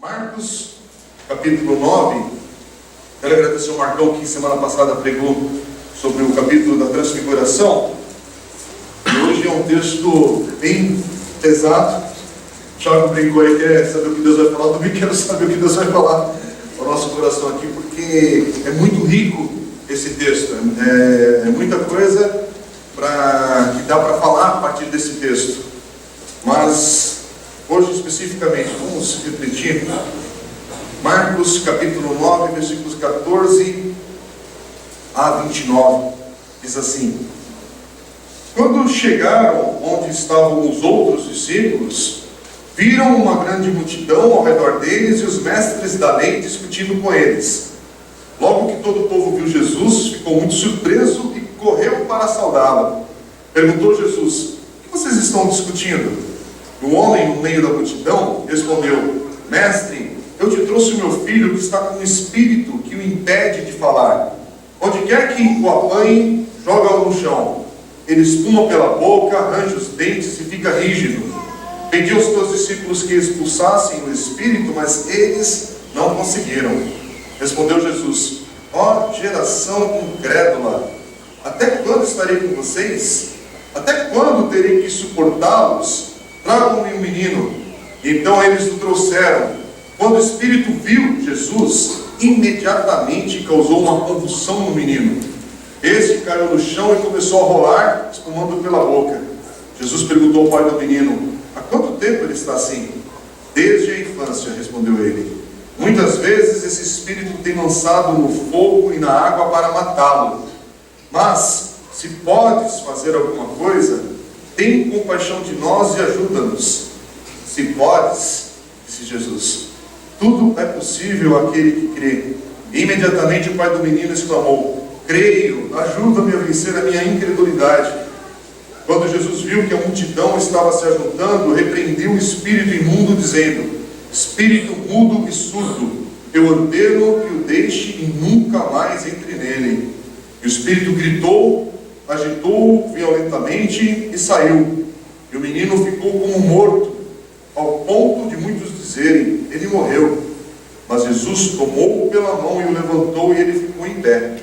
Marcos, capítulo 9. Quero agradecer ao Marcão que semana passada pregou sobre o capítulo da transfiguração. E hoje é um texto bem pesado. O Thiago brincou aí, quer saber o que Deus vai falar. Eu também quero saber o que Deus vai falar ao nosso coração aqui, porque é muito rico esse texto. É muita coisa que dá para falar a partir desse texto. Mas hoje especificamente vamos refletir Marcos capítulo 9, versículos 14 a 29. Diz assim: quando chegaram onde estavam os outros discípulos, viram uma grande multidão ao redor deles e os mestres da lei discutindo com eles. Logo que todo o povo viu Jesus, ficou muito surpreso e correu para saudá-lo. Perguntou Jesus: o que vocês estão discutindo? O homem no meio da multidão respondeu: mestre, eu te trouxe o meu filho que está com um espírito que o impede de falar. Onde quer que o apanhe, joga-o no chão. Ele espuma pela boca, arranja os dentes e fica rígido. Pedi aos teus discípulos que expulsassem o espírito, mas eles não conseguiram. Respondeu Jesus: ó geração incrédula, até quando estarei com vocês? Até quando terei que suportá-los? Tragam-me um menino. Então eles o trouxeram. Quando o espírito viu Jesus, imediatamente causou uma convulsão no menino. Este caiu no chão e começou a rolar, espumando pela boca. Jesus perguntou ao pai do menino: há quanto tempo ele está assim? Desde a infância, respondeu ele. Muitas vezes esse espírito tem lançado no fogo e na água para matá-lo. Mas, se podes fazer alguma coisa, tem compaixão de nós e ajuda-nos. Se podes, disse Jesus, tudo é possível àquele que crê. E imediatamente o pai do menino exclamou: creio, ajuda-me a vencer a minha incredulidade. Quando Jesus viu que a multidão estava se ajuntando, repreendeu o espírito imundo, dizendo: espírito mudo e surdo, eu ordeno que o deixe e nunca mais entre nele. E o espírito gritou, agitou-o violentamente e saiu. E o menino ficou como morto, ao ponto de muitos dizerem: ele morreu. Mas Jesus tomou-o pela mão e o levantou, e ele ficou em pé.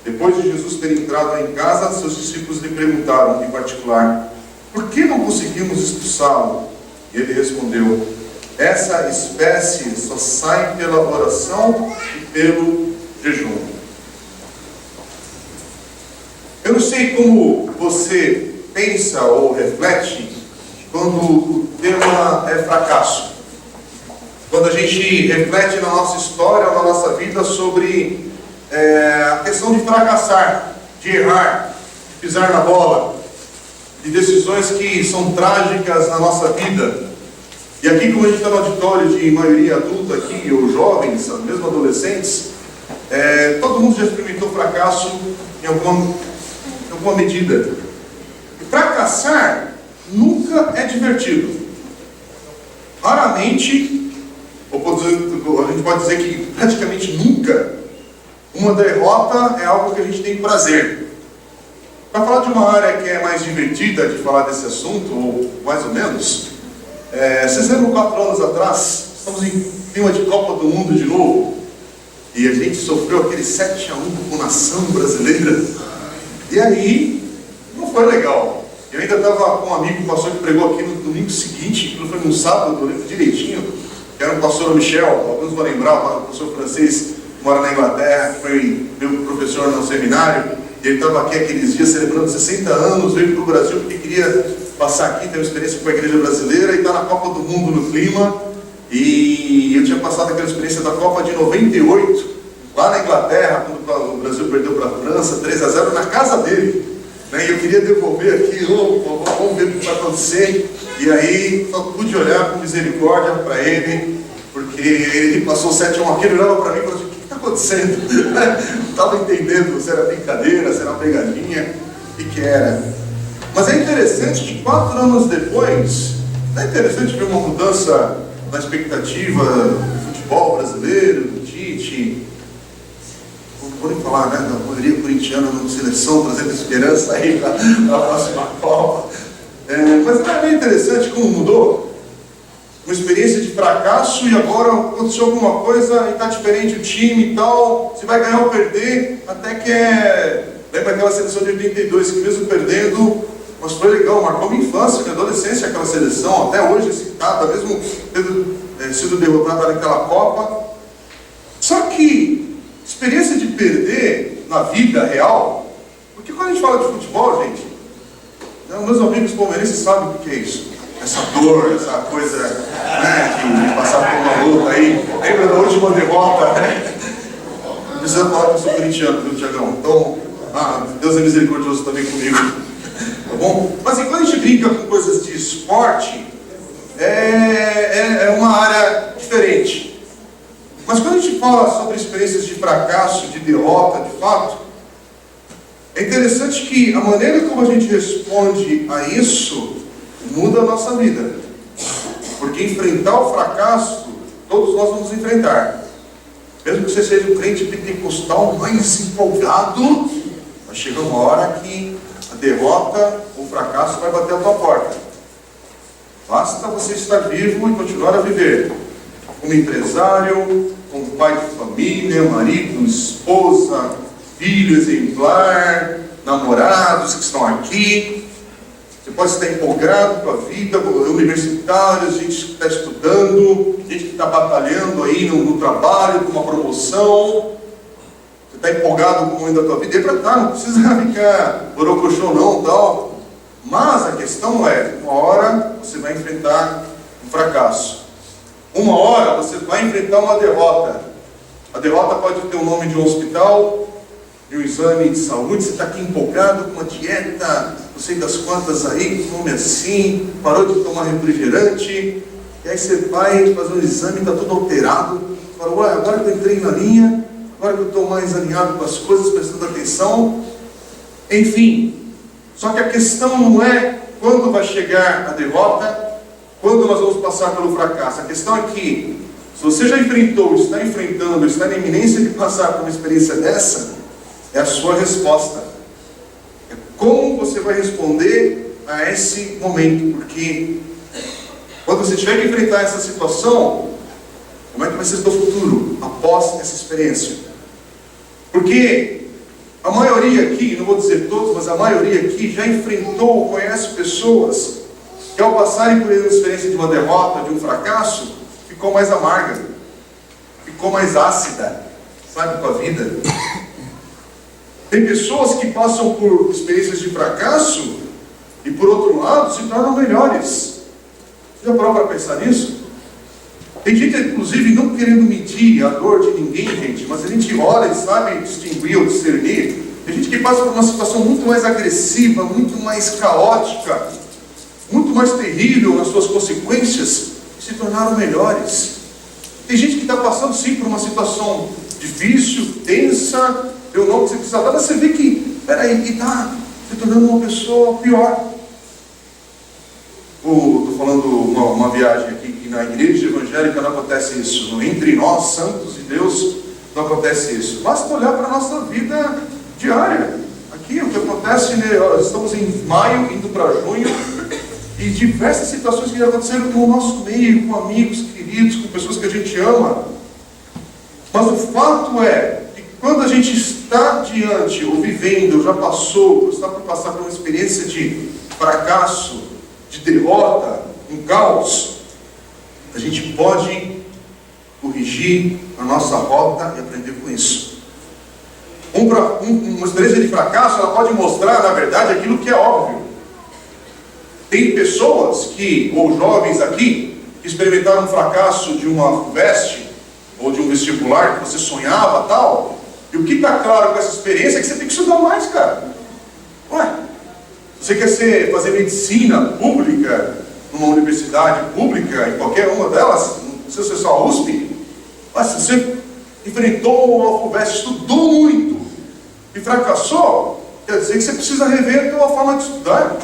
Depois de Jesus ter entrado em casa, seus discípulos lhe perguntaram em particular: por que não conseguimos expulsá-lo? E ele respondeu: essa espécie só sai pela oração e pelo jejum. Eu não sei como você pensa ou reflete quando o tema é fracasso. Quando a gente reflete na nossa história, na nossa vida, sobre a questão de fracassar, de errar, de pisar na bola, de decisões que são trágicas na nossa vida. E aqui, como a gente está no auditório de maioria adulta aqui, ou jovens, mesmo adolescentes, todo mundo já experimentou fracasso em alguma medida. E fracassar nunca é divertido. Raramente, a gente pode dizer que praticamente nunca, uma derrota é algo que a gente tem prazer. Para falar de uma área que é mais divertida de falar desse assunto, ou mais ou menos, vocês lembram 4 anos atrás, estamos em clima de Copa do Mundo de novo, e a gente sofreu aquele 7-1 com a nação brasileira. E aí, não foi legal. Eu ainda estava com um amigo, pastor, que pregou aqui no domingo seguinte, que foi num sábado, eu lembro direitinho, que era o pastor Michel, alguns vão lembrar, o pastor francês, que mora na Inglaterra, que foi meu professor no seminário, e ele estava aqui aqueles dias celebrando 60 anos, veio para o Brasil porque queria passar aqui, ter uma experiência com a igreja brasileira, e está na Copa do Mundo no clima. E eu tinha passado aquela experiência da Copa de 98, lá na Inglaterra, quando o Brasil perdeu para a França, 3-0, na casa dele. E eu queria devolver aqui, vamos ver o que vai acontecer. E aí só pude olhar com misericórdia para ele, porque ele passou 7-1 aqui, ele olhava para mim e falou assim: o que está acontecendo? Não estava entendendo se era brincadeira, se era uma pegadinha, o que era. Mas é interessante que 4 anos depois, não é interessante ver uma mudança na expectativa do futebol brasileiro, do Tite, vou nem falar, né, da maioria corintiana na seleção, trazendo esperança aí para a próxima Copa. Mas não é bem interessante como mudou? uma experiência de fracasso e agora aconteceu alguma coisa e está diferente o time e tal, se vai ganhar ou perder, até que lembra aquela seleção de 82 que mesmo perdendo, mas foi legal, marcou minha infância, minha adolescência aquela seleção, até hoje é citada, mesmo tendo sido derrotada naquela Copa. Só que experiência de perder na vida real, porque quando a gente fala de futebol, gente, meus amigos palmeirenses sabem o que é isso. Essa dor, essa coisa, de passar por uma luta aí. Lembra da última derrota, né? Não precisa falar que eu sou corintiano, viu, Tiagão? Então, Deus é misericordioso também comigo. Tá bom? Mas quando a gente brinca com coisas de esporte, é uma área diferente. Mas quando a gente fala sobre experiências de fracasso, de derrota, de fato, é interessante que a maneira como a gente responde a isso muda a nossa vida. Porque enfrentar o fracasso, todos nós vamos enfrentar. Mesmo que você seja um crente pentecostal mais empolgado, vai chegar uma hora que a derrota, o fracasso vai bater a tua porta. Basta você estar vivo e continuar a viver. Como empresário, como pai de família, marido, esposa, filho exemplar, namorados que estão aqui. Você pode estar empolgado com a vida, universitários, gente que está estudando, gente que está batalhando aí no trabalho, com uma promoção. Você está empolgado com o momento da tua vida, é para estar, não precisa ficar borocochô não, tal. Mas a questão é, uma hora você vai enfrentar um fracasso. Uma hora você vai enfrentar uma derrota. A derrota pode ter o nome de um hospital, de um exame de saúde, você está aqui empolgado com uma dieta, não sei das quantas aí, com nome assim, parou de tomar refrigerante, e aí você vai fazer um exame, está tudo alterado, fala, ué, agora que eu entrei na linha, agora que eu estou mais alinhado com as coisas, prestando atenção, enfim. Só que a questão não é quando vai chegar a derrota, quando nós vamos passar pelo fracasso. A questão é que, se você já enfrentou, está enfrentando, está na iminência de passar por uma experiência dessa, é a sua resposta. É como você vai responder a esse momento. Porque quando você tiver que enfrentar essa situação, como é que vai ser o seu futuro após essa experiência? Porque a maioria aqui, não vou dizer todos, mas a maioria aqui já enfrentou, conhece pessoas que ao passarem por uma experiência de uma derrota, de um fracasso, ficou mais amarga, ficou mais ácida, sabe, com a vida. Tem pessoas que passam por experiências de fracasso e, por outro lado, se tornam melhores. Você já parou para pensar nisso? Tem gente, inclusive, não querendo medir a dor de ninguém, gente, mas a gente olha e sabe distinguir ou discernir. Tem gente que passa por uma situação muito mais agressiva, muito mais caótica, muito mais terrível nas suas consequências, e se tornaram melhores. Tem gente que está passando, sim, por uma situação difícil, tensa, eu não que você precisa dar, mas você vê que, peraí, que está se tornando uma pessoa pior. Estou falando uma viagem aqui, que na igreja evangélica não acontece isso. Entre nós, santos de Deus, não acontece isso. Basta olhar para a nossa vida diária. Aqui, o que acontece, né, estamos em maio, indo para junho, e diversas situações que já aconteceram no nosso meio, com amigos queridos, com pessoas que a gente ama. Mas o fato é que quando a gente está diante, ou vivendo, ou já passou, ou está por passar por uma experiência de fracasso, de derrota, um caos, a gente pode corrigir a nossa rota e aprender com isso. Uma experiência de fracasso, ela pode mostrar, na verdade, aquilo que é óbvio. Tem pessoas que, ou jovens aqui, que experimentaram um fracasso de uma FUVEST, ou de um vestibular que você sonhava, tal, e o que está claro com essa experiência é que você tem que estudar mais, cara. Ué, você quer fazer medicina pública, numa universidade pública, em qualquer uma delas, não precisa ser só a USP, mas se você enfrentou a FUVEST, estudou muito, e fracassou, quer dizer que você precisa rever a tua forma de estudar,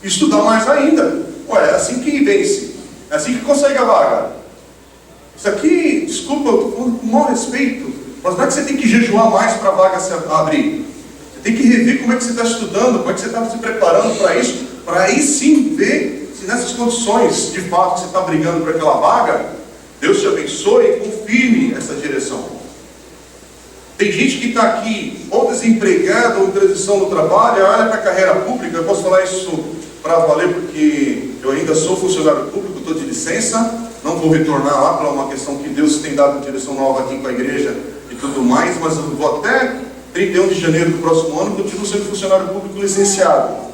e estudar mais ainda. Ué, é assim que vence, é assim que consegue a vaga. Isso aqui, desculpa, eu estou falando com o maior respeito, mas não é que você tem que jejuar mais para a vaga se abrir. Você tem que rever como é que você está estudando, como é que você está se preparando para isso, para aí sim ver se nessas condições, de fato, você está brigando por aquela vaga, Deus te abençoe e confirme essa direção. Tem gente que está aqui, ou desempregado, ou em transição no trabalho, olha para a carreira pública. Eu posso falar isso para valer, porque eu ainda sou funcionário público, estou de licença, não vou retornar lá para uma questão que Deus tem dado direção nova aqui com a igreja e tudo mais, mas eu vou até 31 de janeiro do próximo ano, continuo sendo funcionário público licenciado.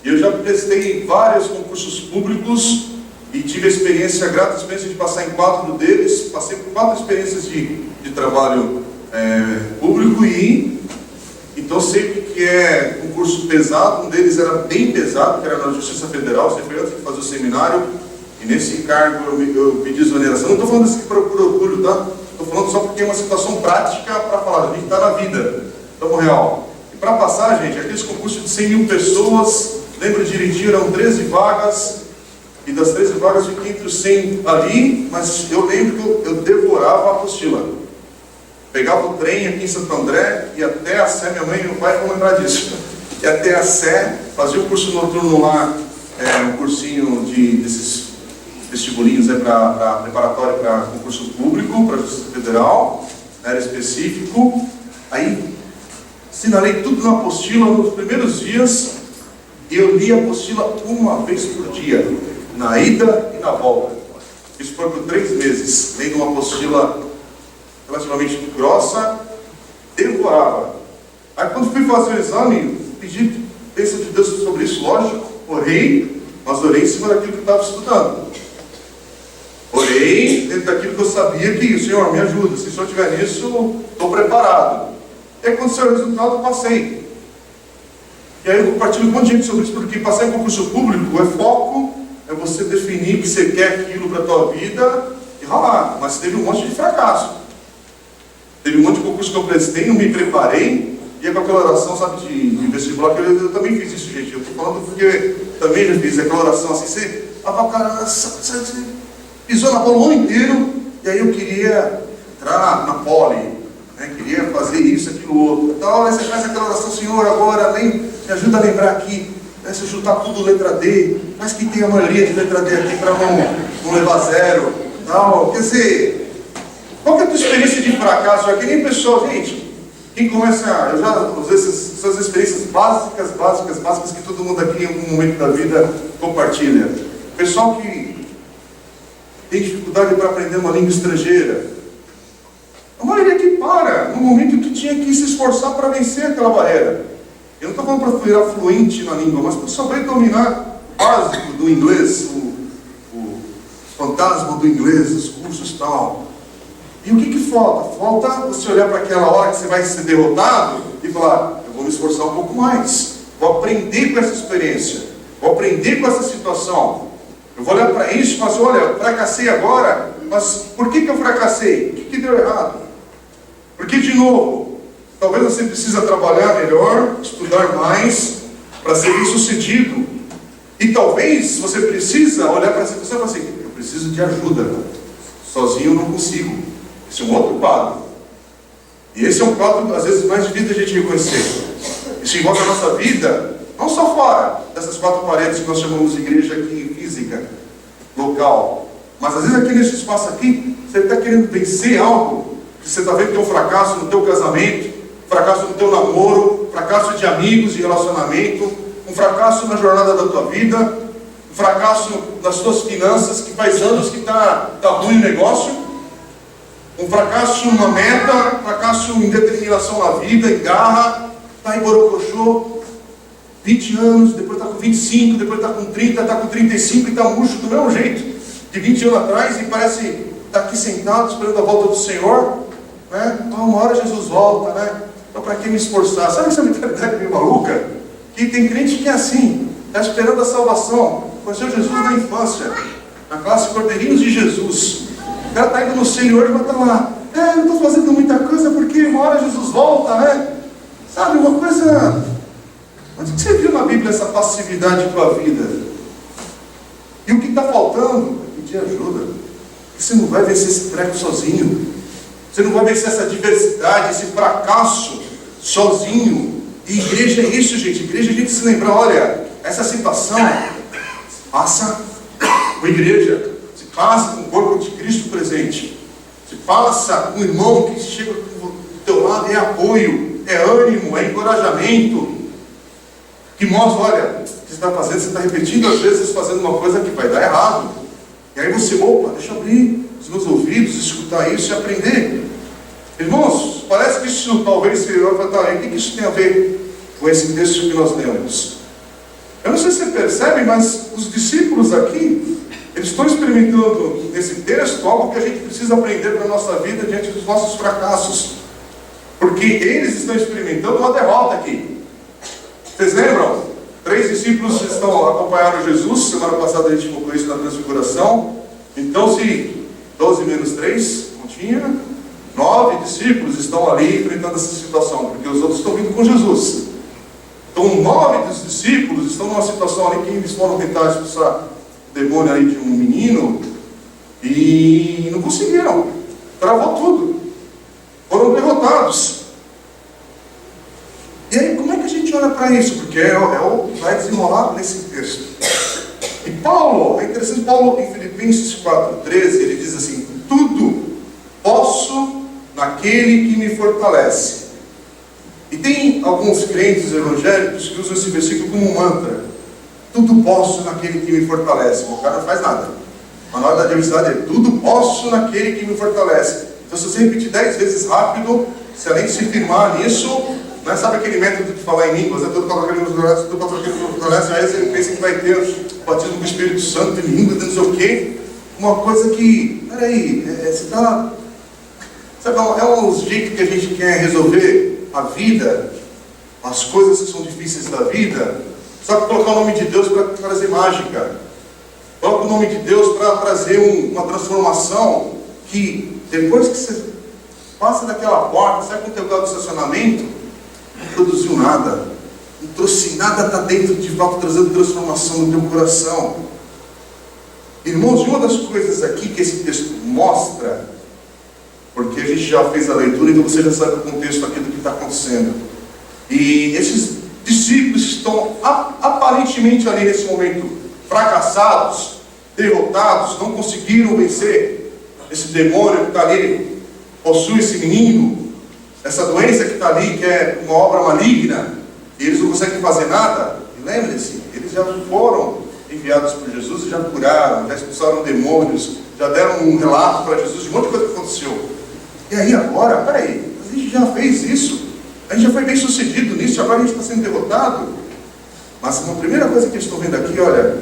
E eu já prestei vários concursos públicos e tive a grata experiência de passar em 4 deles, passei por 4 experiências de trabalho público, e então sei o que é concurso pesado. Um deles era bem pesado, que era na Justiça Federal, sempre antes de fazer o seminário, e nesse cargo eu pedi exoneração. Não estou falando isso aqui por orgulho, tá? Estou falando só porque é uma situação prática para falar, a gente está na vida, estamos real. E para passar, gente, aqueles concursos de 100 mil pessoas, lembro direitinho, eram 13 vagas, e das 13 vagas fiquei entre os 100 ali, mas eu lembro que eu devorava a apostila. Pegava o trem aqui em Santo André, e até a Sé, minha mãe e meu pai vão lembrar disso, e até a Sé, fazia o curso noturno lá, um cursinho desses vestibulinhos para preparatório para concurso público, para a Justiça Federal, era específico. Aí assinalei tudo na apostila nos primeiros dias, e eu li a apostila uma vez por dia, na ida e na volta. Isso foi por 3 meses, lendo uma apostila relativamente grossa, devorava. Aí quando fui fazer o exame, pedi bênção de Deus sobre isso, lógico, orei, mas orei em cima daquilo que eu estava estudando. Orei dentro daquilo que eu sabia que o Senhor me ajuda, se o Senhor estiver nisso, estou preparado. E aí aconteceu o resultado, eu passei. E aí eu compartilho com um monte de gente sobre isso, porque passar em concurso público é foco, é você definir que você quer aquilo para a tua vida e ralar. Mas teve um monte de fracasso. Teve um monte de concurso que eu prestei, não me preparei, e é com aquela oração, sabe, de vestibular, que eu também fiz isso, gente. Eu estou falando porque também já fiz aquela oração assim, você pisou na bola o ano inteiro, e aí eu queria entrar na pole, né, queria fazer isso, aquilo, outro. Então, aí você faz aquela oração, Senhor, agora me ajuda a lembrar aqui, né, se eu chutar tudo letra D, mas que tem a maioria de letra D aqui para não levar 0. Não, quer dizer, qual que é a tua experiência de fracasso? É que nem pessoa, gente, quem começa, eu já usei essas experiências básicas que todo mundo aqui em algum momento da vida compartilha. Pessoal que tem dificuldade para aprender uma língua estrangeira, a maioria que para no momento que tinha que se esforçar para vencer aquela barreira. Eu não estou falando para virar fluente na língua, mas para saber dominar o básico do inglês, o fantasma do inglês, os cursos e tal. E o que falta? Falta você olhar para aquela hora que você vai ser derrotado e falar, eu vou me esforçar um pouco mais, vou aprender com essa experiência, vou aprender com essa situação. Eu vou olhar para isso e falar assim, olha, eu fracassei agora, mas por que eu fracassei? O que deu errado? Porque, de novo, talvez você precisa trabalhar melhor, estudar mais, para ser bem sucedido. E talvez você precisa olhar para essa situação e falar assim, eu preciso de ajuda, sozinho eu não consigo. Esse é um outro quadro. E esse é um quadro, às vezes, mais difícil da gente reconhecer. Isso envolve a nossa vida, não só fora dessas 4 paredes que nós chamamos de igreja aqui, física, local. Mas, às vezes, aqui nesse espaço aqui, você está querendo vencer algo, que você está vendo que tem um fracasso no teu casamento, fracasso no teu namoro, fracasso de amigos, de relacionamento, um fracasso na jornada da tua vida, um fracasso nas tuas finanças, que faz anos que está ruim o negócio, um fracasso numa meta, fracasso em determinação na vida, em garra, está em borocochô, 20 anos, depois está com 25, depois está com 30, está com 35 e está murcho do mesmo jeito de 20 anos atrás, e parece estar aqui sentado esperando a volta do Senhor, né? Uma hora Jesus volta, né? Então para que me esforçar? Sabe essa mentalidade meio maluca? Que tem crente que é assim, está esperando a salvação, conheceu Jesus na infância, na classe Cordeirinhos de Jesus. O cara está indo no Senhor, mas está lá, não estou fazendo muita coisa porque uma hora Jesus volta, né? Sabe, uma coisa... Onde você viu na Bíblia essa passividade com a vida? E o que está faltando é pedir ajuda. Você não vai vencer esse treco sozinho. Você não vai vencer essa diversidade, esse fracasso sozinho. E igreja é isso, gente. Igreja é a gente se lembrar, olha, essa situação passa com a igreja, se passa com o corpo de Cristo presente, se passa com o irmão que chega do teu lado, é apoio, é ânimo, é encorajamento, que mostra, olha, o que você está fazendo, você está repetindo às vezes fazendo uma coisa que vai dar errado, e aí você, opa, deixa eu abrir os meus ouvidos, escutar isso e aprender. Irmãos, parece que isso talvez seja, o que isso tem a ver com esse texto que nós lemos? Eu não sei se você percebe, mas os discípulos aqui, eles estão experimentando nesse texto algo que a gente precisa aprender para a nossa vida diante dos nossos fracassos. Porque eles estão experimentando uma derrota aqui. Vocês lembram? 3 discípulos acompanharam Jesus. Semana passada a gente focou isso na transfiguração. Então, se 12 menos 3, não tinha, 9 discípulos estão ali enfrentando essa situação, porque os outros estão vindo com Jesus. Então 9 dos discípulos estão numa situação ali que eles foram tentar expulsar o demônio ali de um menino e não conseguiram. Travou tudo. Foram derrotados. E aí, como é que a gente olha para isso? Porque é o que vai desenrolar nesse texto. E Paulo, é interessante, Paulo em Filipenses 4:13, ele diz assim: tudo posso naquele que me fortalece. E tem alguns crentes evangélicos que usam esse versículo como um mantra: tudo posso naquele que me fortalece. O cara não faz nada, mas na hora da adversidade é: tudo posso naquele que me fortalece. Então, se você repetir 10 vezes rápido, se além de se firmar nisso, não é, sabe aquele método de falar em línguas, é tudo para aquele que me fortalece, aí você pensa que vai ter o batismo do Espírito Santo em línguas, não sei o quê. Uma coisa que, peraí, você está... Sabe, é um jeito que a gente quer resolver a vida, as coisas que são difíceis da vida, só que colocar o nome de Deus para trazer mágica. Coloca o nome de Deus para trazer uma transformação que, depois que você passa daquela porta, sai com o teu carro do estacionamento, não produziu nada. Não trouxe nada, está dentro de fato, trazendo transformação no teu coração. Irmãos, uma das coisas aqui que esse texto mostra, porque a gente já fez a leitura, então você já sabe o contexto aqui do que está acontecendo. E esses discípulos estão aparentemente ali nesse momento fracassados, derrotados, não conseguiram vencer esse demônio que está ali, possui esse menino, essa doença que está ali, que é uma obra maligna, e eles não conseguem fazer nada. E lembre-se, eles já foram enviados por Jesus e já curaram, já expulsaram demônios, já deram um relato para Jesus de um monte de coisa que aconteceu. E aí agora, peraí, a gente já fez isso, a gente já foi bem sucedido nisso, agora a gente está sendo derrotado. Mas uma primeira coisa que eles estão vendo aqui, olha,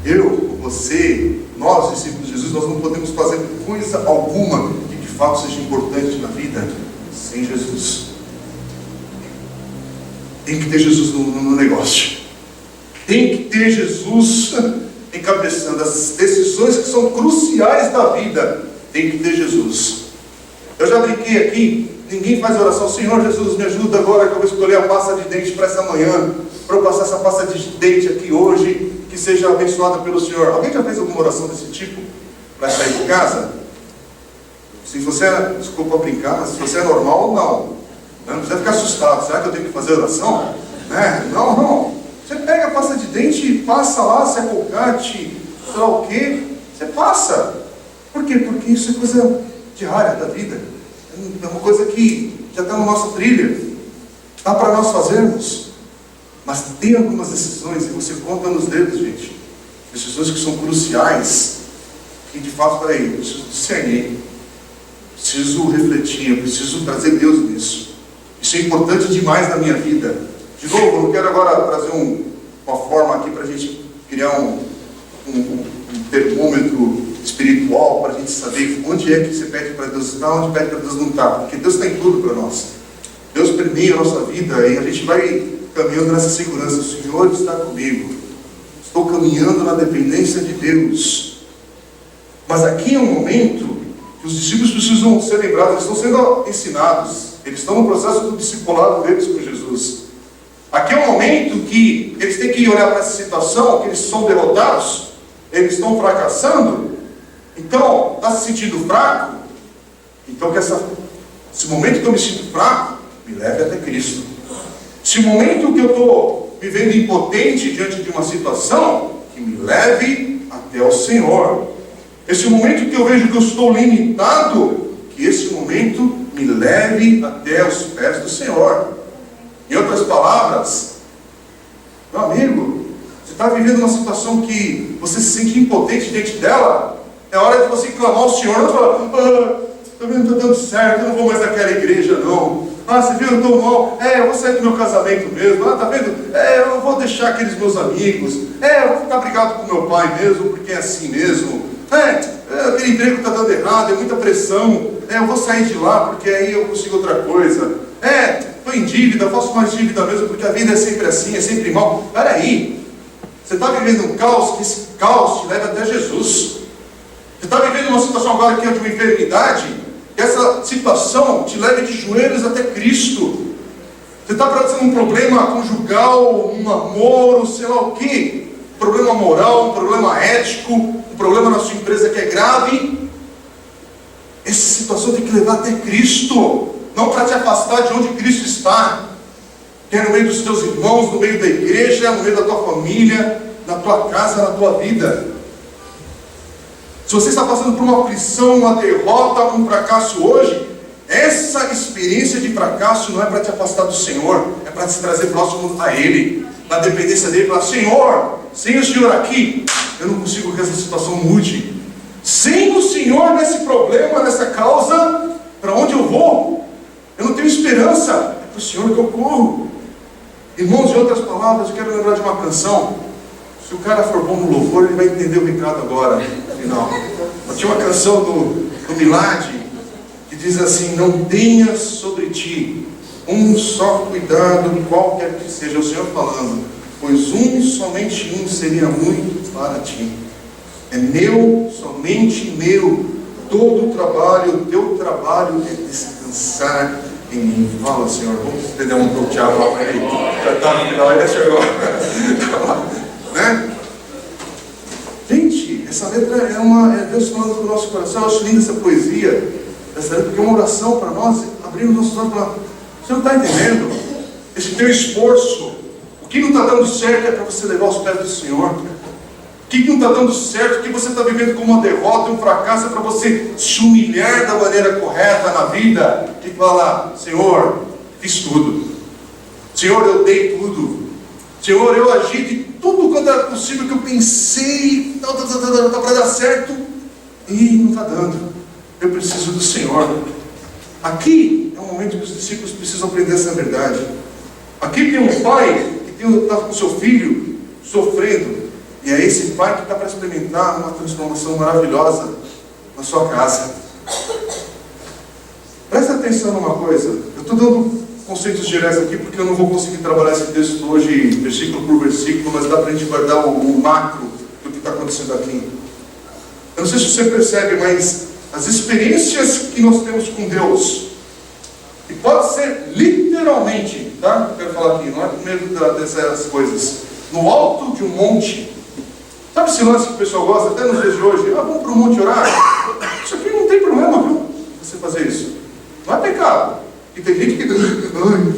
eu, você, nós, discípulos de Jesus, nós não podemos fazer coisa alguma que de fato seja importante na vida sem Jesus. Tem que ter Jesus no negócio. Tem que ter Jesus encabeçando as decisões que são cruciais da vida. Tem que ter Jesus. Eu já brinquei aqui, ninguém faz oração: Senhor Jesus, me ajuda agora que eu vou escolher a pasta de dente para essa manhã, para eu passar essa pasta de dente aqui hoje, que seja abençoada pelo Senhor. Alguém já fez alguma oração desse tipo para sair de casa? Se você desculpa brincar, mas se você é normal, não precisa ficar assustado. Será que eu tenho que fazer oração? Não. Você pega a pasta de dente e passa lá, se é colgate, sei lá o quê, você passa. Por quê? Porque isso é coisa diária da vida. É uma coisa que já está na nossa trilha. Dá para nós fazermos. Mas tem algumas decisões, e você conta nos dedos, gente. Decisões que são cruciais, que de fato, peraí, eu preciso discernir, preciso refletir, eu preciso trazer Deus nisso. Isso é importante demais na minha vida. De novo, eu não quero agora trazer uma forma aqui para a gente criar um termômetro espiritual, para a gente saber onde é que você pede para Deus estar, onde pede para Deus não estar, porque Deus está em tudo para nós. Deus permeia a nossa vida e a gente vai caminhando nessa segurança: o Senhor está comigo, estou caminhando na dependência de Deus. Mas aqui é um momento que os discípulos precisam ser lembrados, eles estão sendo ensinados, eles estão no processo do discipulado deles com Jesus. Aqui é um momento que eles têm que olhar para essa situação, que eles são derrotados, eles estão fracassando. Então, está se sentindo fraco? Então que esse momento que eu me sinto fraco, me leve até Cristo. Se o momento que eu estou me vendo impotente diante de uma situação, que me leve até o Senhor. Esse momento que eu vejo que eu estou limitado, que esse momento me leve até os pés do Senhor. Em outras palavras, meu amigo, você está vivendo uma situação que você se sente impotente diante dela, é hora de você clamar ao Senhor, não falar, está vendo, está dando certo, eu não vou mais naquela igreja não. Você viu, eu estou mal, eu vou sair do meu casamento mesmo, está vendo, eu vou deixar aqueles meus amigos, eu vou ficar brigado com meu pai mesmo, porque é assim mesmo, aquele emprego está dando errado, é muita pressão, eu vou sair de lá, porque aí eu consigo outra coisa, estou em dívida, faço mais dívida mesmo, porque a vida é sempre assim, é sempre mal. Peraí, você está vivendo um caos, que esse caos te leva até Jesus. Você está vivendo uma situação agora que é de uma enfermidade, que essa situação te leve de joelhos até Cristo. Você está passando um problema conjugal, um namoro, sei lá o quê, um problema moral, um problema ético, um problema na sua empresa que é grave. Essa situação tem que levar até Cristo, não para te afastar de onde Cristo está, que é no meio dos teus irmãos, no meio da igreja, no meio da tua família, na tua casa, na tua vida. Se você está passando por uma aflição, uma derrota, um fracasso hoje, essa experiência de fracasso não é para te afastar do Senhor, é para te trazer próximo a Ele, na dependência dEle, falar, Senhor, sem o Senhor aqui, eu não consigo que essa situação mude. Sem o Senhor nesse problema, nessa causa, para onde eu vou? Eu não tenho esperança, é para o Senhor que eu corro. Irmãos, em outras palavras, eu quero lembrar de uma canção. Se o cara for bom no louvor, ele vai entender o recado agora, no final. Tinha uma canção do Milad, que diz assim, não tenhas sobre ti um só cuidado, qualquer que seja, o Senhor falando, pois somente um seria muito para ti. É meu, somente meu, todo o trabalho, o teu trabalho é descansar em mim. Fala, Senhor, vamos estender um pouco de água para ele. Já está no final, ele chegou. Né? Gente, essa letra é Deus falando com o nosso coração. Eu acho linda essa poesia, essa letra, porque é uma oração para nós, abrir os nossos olhos para você não está entendendo? Esse teu esforço, o que não está dando certo é para você levar aos pés do Senhor. O que não está dando certo, o que você está vivendo como uma derrota, um fracasso, é para você se humilhar da maneira correta na vida e falar, Senhor, fiz tudo. Senhor, eu dei tudo. Senhor, eu agi de tudo quanto era possível que eu pensei, para dar certo, e não está dando. Eu preciso do Senhor. Aqui é um momento que os discípulos precisam aprender essa verdade. Aqui tem um pai que está com seu filho sofrendo. E é esse pai que está para experimentar uma transformação maravilhosa na sua casa. Presta atenção numa coisa. Eu estou dando conceitos gerais aqui porque eu não vou conseguir trabalhar esse texto hoje versículo por versículo, mas dá para a gente guardar o macro do que está acontecendo aqui. Eu não sei se você percebe, mas as experiências que nós temos com Deus, e pode ser literalmente, tá? Eu quero falar aqui, não é por medo dessas coisas. No alto de um monte. Sabe esse lance que o pessoal gosta, até nos dias de hoje? Vamos para o monte orar? Isso aqui não tem problema, viu? Você fazer isso. Não é pecado. E tem gente que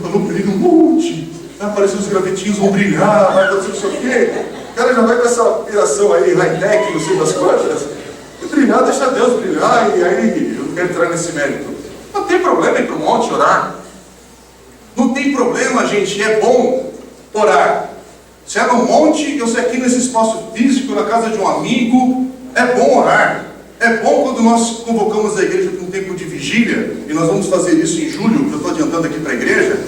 falou para ele um monte. Vai aparecer os gravetinhos, vão brilhar, vai acontecer não sei o quê. O cara já vai com essa operação aí, high-tech, não sei das coisas. E brilhar, deixa Deus brilhar, e aí eu não quero entrar nesse mérito. Não tem problema ir para o monte orar. Não tem problema, gente, é bom orar. Se é no monte, eu sei aqui nesse espaço físico, na casa de um amigo, é bom orar. É bom quando nós convocamos a igreja para um tempo de vigília, e nós vamos fazer isso em julho, eu estou adiantando aqui para a igreja,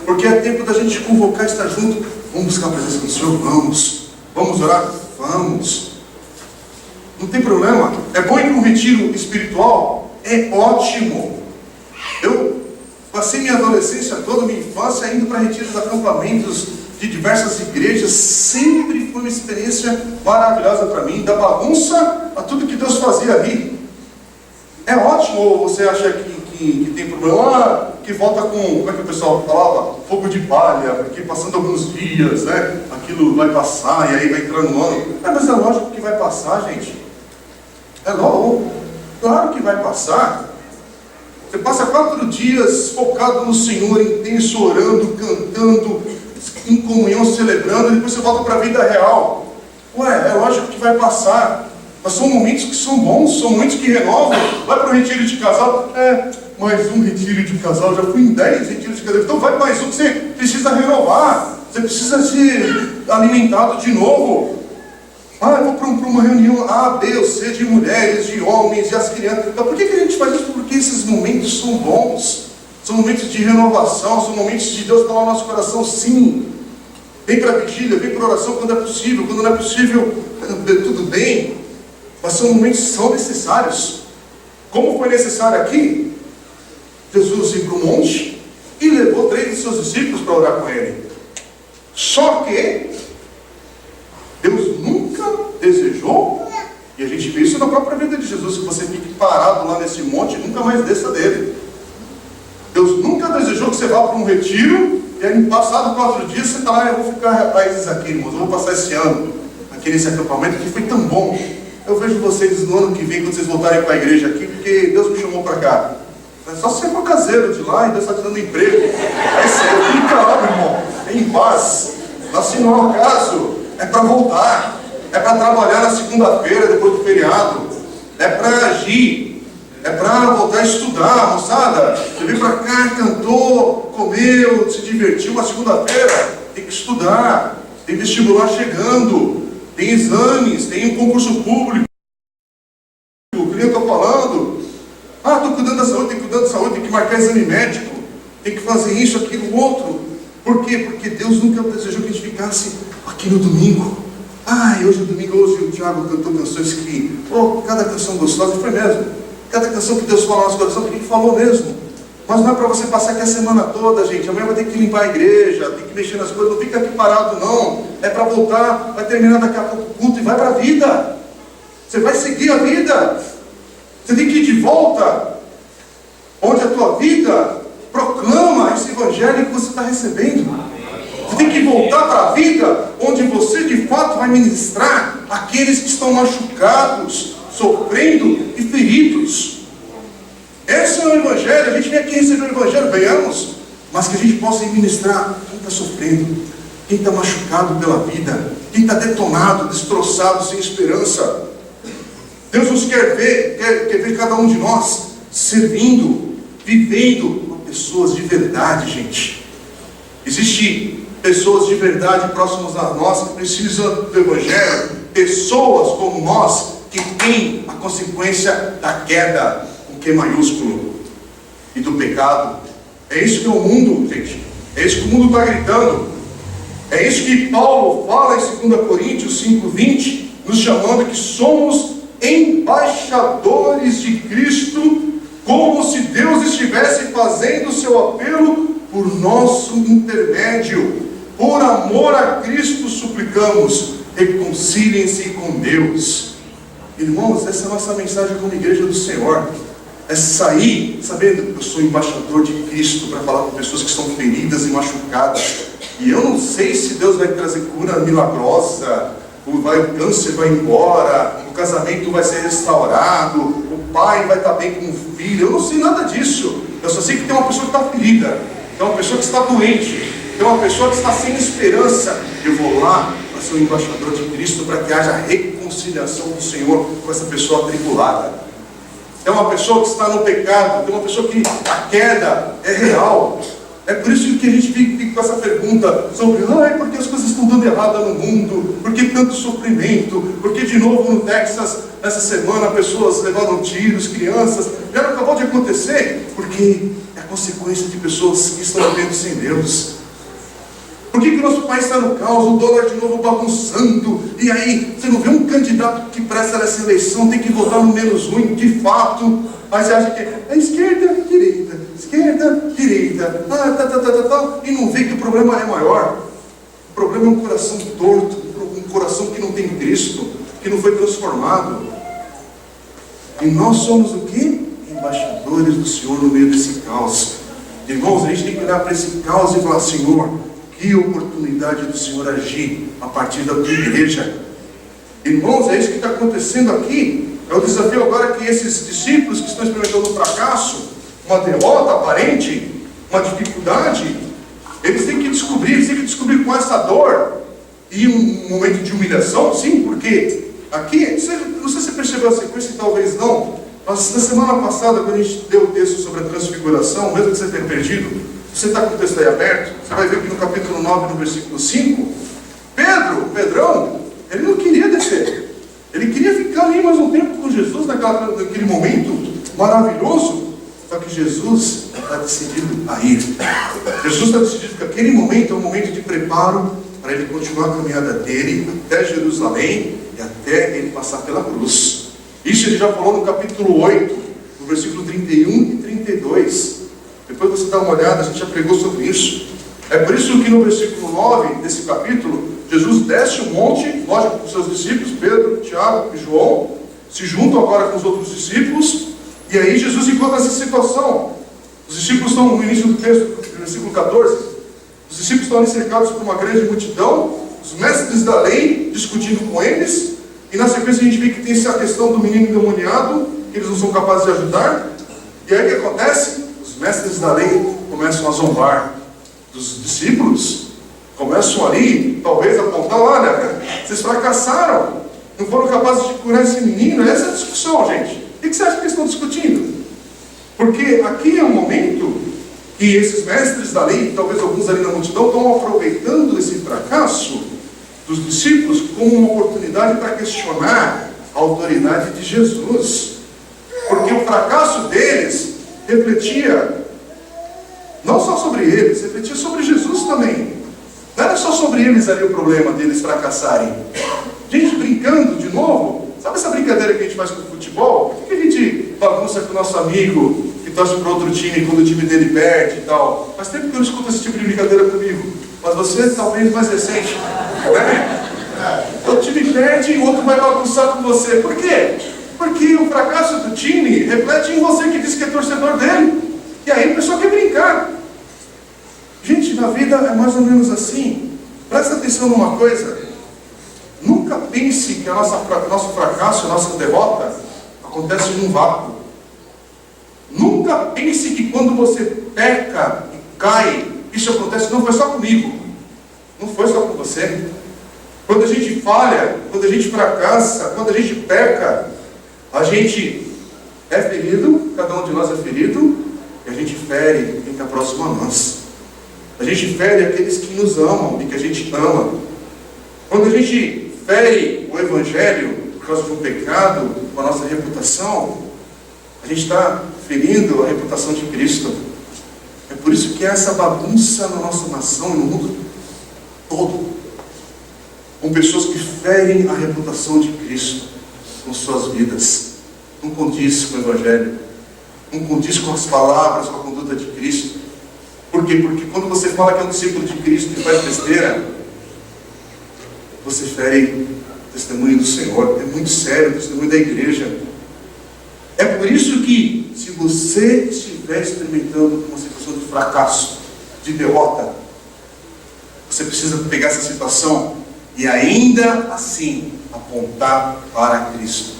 porque é tempo da gente convocar, estar junto. Vamos buscar a presença do Senhor? Vamos. Vamos orar? Vamos. Não tem problema. É bom ir para um retiro espiritual? É ótimo. Eu passei minha adolescência toda, minha infância, indo para retiros, acampamentos de diversas igrejas. Sempre foi uma experiência maravilhosa para mim, da bagunça a tudo que Deus fazia ali. É ótimo. Ou você acha que tem problema? Que volta com, como é que o pessoal falava? Fogo de palha, porque passando alguns dias, né? Aquilo vai passar e aí vai entrando no ano. Mas é lógico que vai passar, gente. É lógico. Claro que vai passar. Você passa 4 dias focado no Senhor, intenso, orando, cantando, em comunhão, celebrando, e depois você volta para a vida real. Ué, é lógico vai passar. Mas são momentos que são bons, são momentos que renovam. Vai para o retiro de casal, mais um retiro de casal, já fui em 10 retiros de casal. Então vai mais um que você precisa renovar. Você precisa ser alimentado de novo. Eu vou para uma reunião A, B ou C de mulheres, de homens e as crianças. Então, por que a gente faz isso? Porque esses momentos são bons. São momentos de renovação, são momentos de Deus falar no nosso coração, sim. Vem para a vigília, vem para a oração quando é possível. Quando não é possível, tudo bem. Mas são momentos que são necessários. Como foi necessário aqui? Jesus ir para o monte e levou 3 de seus discípulos para orar com ele. Só que Deus nunca desejou, e a gente vê isso na própria vida de Jesus, que você fique parado lá nesse monte e nunca mais desça dele. Deus nunca desejou que você vá para um retiro e aí, passado 4 dias, você está lá, eu vou ficar raízes aqui, irmãos, eu vou passar esse ano aqui nesse acampamento que foi tão bom. Eu vejo vocês no ano que vem, quando vocês voltarem para a igreja aqui, porque Deus me chamou para cá. É só se você for caseiro de lá e Deus está te dando emprego. Aí você fica lá, meu irmão, em paz. Mas se não é o caso, é para voltar. É para trabalhar na segunda-feira, depois do feriado. É para agir. É para voltar a estudar, moçada. Você veio para cá, cantou, comeu, se divertiu. Mas segunda-feira tem que estudar. Tem vestibular chegando. Tem exames, tem um concurso público. O que eu estou falando? Estou cuidando da saúde, tem que cuidar da saúde, tem que marcar exame médico, tem que fazer isso, aquilo, outro. Por quê? Porque Deus nunca desejou que a gente ficasse aqui no domingo. Hoje é domingo, hoje o Tiago cantou canções que, cada canção gostosa, foi mesmo. Cada canção que Deus falou no nosso coração, que Ele falou mesmo. Mas não é para você passar aqui a semana toda, gente. Amanhã vai ter que limpar a igreja, tem que mexer nas coisas, não fica aqui parado, não. É para voltar, vai terminar daqui a pouco o culto e vai para a vida. Você vai seguir a vida. Você tem que ir de volta, onde a tua vida proclama esse evangelho que você está recebendo. Você tem que voltar para a vida, onde você de fato vai ministrar aqueles que estão machucados, sofrendo e feridos. Esse é o evangelho. A gente vem aqui receber o evangelho, venhamos, mas que a gente possa ministrar quem está sofrendo, quem está machucado pela vida, quem está detonado, destroçado, sem esperança. Deus nos quer ver cada um de nós servindo, vivendo com pessoas de verdade, gente. Existem pessoas de verdade próximas a nós que precisam do evangelho, pessoas como nós que têm a consequência da queda, com Q maiúsculo, e do pecado. É isso que é o mundo, gente. É isso que o mundo está gritando. É isso que Paulo fala em 2 Coríntios 5:20, nos chamando que somos embaixadores de Cristo, como se Deus estivesse fazendo o seu apelo por nosso intermédio. Por amor a Cristo suplicamos, reconciliem-se com Deus. Irmãos, essa é a nossa mensagem como igreja do Senhor. É sair sabendo que eu sou embaixador de Cristo para falar com pessoas que estão feridas e machucadas. E eu não sei se Deus vai trazer cura milagrosa, o câncer vai embora, o casamento vai ser restaurado, o pai vai estar bem com o filho. Eu não sei nada disso. Eu só sei que tem uma pessoa que está ferida, tem uma pessoa que está doente, tem uma pessoa que está sem esperança. Eu vou lá para ser o embaixador de Cristo para que haja reconciliação do Senhor com essa pessoa atribulada. É uma pessoa que está no pecado, tem uma pessoa que a queda é real. É por isso que a gente fica com essa pergunta sobre por que as coisas estão dando errado no mundo, por que tanto sofrimento, por que de novo no Texas, nessa semana, pessoas levaram tiros, crianças, já não acabou de acontecer, porque é a consequência de pessoas que estão vivendo sem Deus. Por que o nosso país está no caos, o dólar de novo bagunçando, e aí você não vê um candidato que presta nessa eleição, tem que votar no menos ruim, de fato, mas você acha que é esquerda, direita, e não vê que o problema é maior. O problema é um coração torto, um coração que não tem Cristo, que não foi transformado. E nós somos o quê? Embaixadores do Senhor no meio desse caos. Irmãos, a gente tem que olhar para esse caos e falar: Senhor, que oportunidade do Senhor agir a partir da tua igreja. Irmãos, é isso que está acontecendo aqui. É o desafio agora que esses discípulos que estão experimentando um fracasso, uma derrota aparente, uma dificuldade, eles têm que descobrir com essa dor, e um momento de humilhação, sim, porque aqui, não sei se você percebeu a sequência, talvez não, mas na semana passada, quando a gente deu o texto sobre a transfiguração, mesmo que você tenha perdido, você está com o texto aí aberto, você vai ver que no capítulo 9, no versículo 5, Pedrão, ele não queria descer. Ele queria ficar ali mais um tempo com Jesus, naquele momento maravilhoso, só que Jesus está decidido a ir. Jesus está decidido que aquele momento é um momento de preparo para ele continuar a caminhada dele até Jerusalém e até ele passar pela cruz. Isso ele já falou no capítulo 8, no versículo 31 e 32. Depois você dá uma olhada, a gente já pregou sobre isso. É por isso que no versículo 9 desse capítulo, Jesus desce um monte, lógico, com seus discípulos, Pedro, Tiago e João, se juntam agora com os outros discípulos, e aí Jesus encontra essa situação. Os discípulos estão no início do texto, no versículo 14, os discípulos estão ali cercados por uma grande multidão, os mestres da lei discutindo com eles, e na sequência a gente vê que tem essa questão do menino endemoniado, que eles não são capazes de ajudar, e aí o que acontece? Os mestres da lei começam a zombar dos discípulos, começam ali, talvez apontar, olha, vocês fracassaram, não foram capazes de curar esse menino. Essa é a discussão, gente. O que você acha que eles estão discutindo? Porque aqui é um momento que esses mestres da lei, talvez alguns ali na multidão, estão aproveitando esse fracasso dos discípulos como uma oportunidade para questionar a autoridade de Jesus. Porque o fracasso deles refletia não só sobre eles, refletia sobre Jesus também. Não era só sobre eles ali o problema deles fracassarem. Gente, brincando de novo, sabe essa brincadeira que a gente faz com o futebol? Por que a gente bagunça com o nosso amigo que torce para outro time quando o time dele perde e tal? Faz tempo que eu não escuto esse tipo de brincadeira comigo, mas você talvez mais recente, né? O time perde e o outro vai bagunçar com você. Por quê? Porque o fracasso do time reflete em você que diz que é torcedor dele. E aí a pessoa quer brincar. Gente, na vida é mais ou menos assim. Presta atenção numa coisa. Nunca pense que nosso fracasso, a nossa derrota acontece num vácuo. Nunca pense que quando você peca e cai, isso acontece, não foi só comigo. Não foi só com você. Quando a gente falha, quando a gente fracassa, quando a gente peca, a gente é ferido, cada um de nós é ferido, e a gente fere quem está próximo a nós. A gente fere aqueles que nos amam e que a gente ama. Quando a gente fere o Evangelho por causa de um pecado, com a nossa reputação, a gente está ferindo a reputação de Cristo. É por isso que há essa bagunça na nossa nação e no mundo todo, com pessoas que ferem a reputação de Cristo com suas vidas. Não condiz com o Evangelho, não condiz com as palavras, com a conduta de Cristo. Por quê? Porque quando você fala que é um discípulo de Cristo e faz besteira, você fere o testemunho do Senhor. É muito sério o testemunho da igreja. É por isso que, se você estiver experimentando uma situação de fracasso, de derrota, você precisa pegar essa situação e ainda assim apontar para Cristo,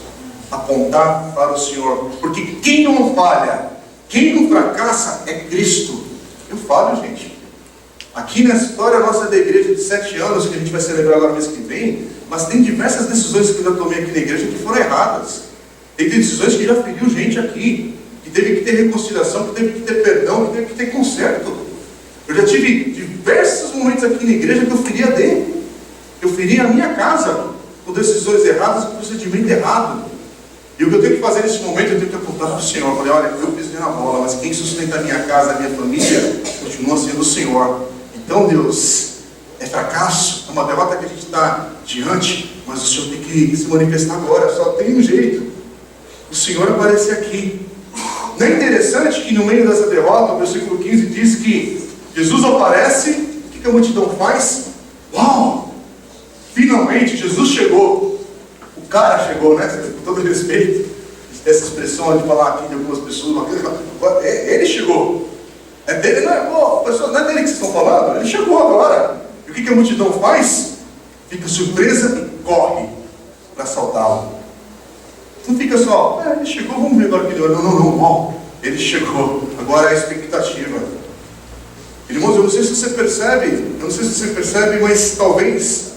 apontar para o Senhor. Porque quem não falha, quem não fracassa é Cristo. Eu falo, gente, aqui na história nossa da igreja de 7 anos, que a gente vai celebrar agora mês que vem, mas tem diversas decisões que eu já tomei aqui na igreja que foram erradas. Tem decisões que já feriu gente aqui, que teve que ter reconciliação, que teve que ter perdão, que teve que ter conserto. Eu já tive diversos momentos aqui na igreja que eu feri a dele. Eu feri a minha casa com decisões erradas, com procedimento errado. E o que eu tenho que fazer nesse momento, eu tenho que apontar para o Senhor. Eu falei, olha, eu pisei na bola, mas quem sustenta a minha casa, a minha família, continua sendo o Senhor. Então, Deus, é fracasso, é uma derrota que a gente está diante, mas o Senhor tem que se manifestar agora, só tem um jeito. O Senhor aparece aqui. Não é interessante que no meio dessa derrota, o versículo 15 diz que Jesus aparece, o que a multidão faz? Uau! Finalmente, Jesus chegou. O cara chegou, né? Com todo respeito, essa expressão de falar aqui de algumas pessoas, ele chegou. É dele, não é dele que vocês estão falando? Ele chegou agora. E o que a multidão faz? Fica surpresa e corre para saudá-lo. Não fica só, ele chegou, vamos ver agora que ele olha. Não, ele chegou. Agora é a expectativa. Irmãos, eu não sei se você percebe, mas talvez